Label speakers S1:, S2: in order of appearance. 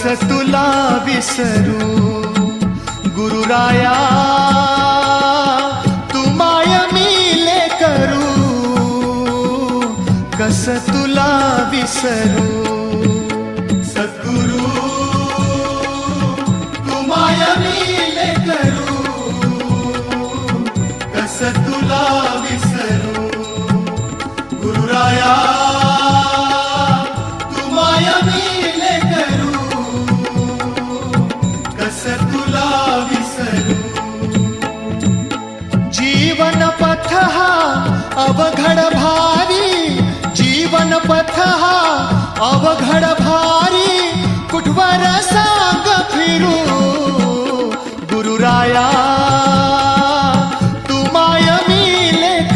S1: कस तुला विसरू गुरुराया, तू माय मिले करू, कस तुला विसरू सद्गुरु, तू माय मिले करू, कस तुला विसरू गुरुराया, तू माय मिले करू, कस तुला विसरू। जीवन पथ हा अवघड भारी, जीवन पथ हा अवघड भारी, कुठवर सांग फिरू गुरुराया,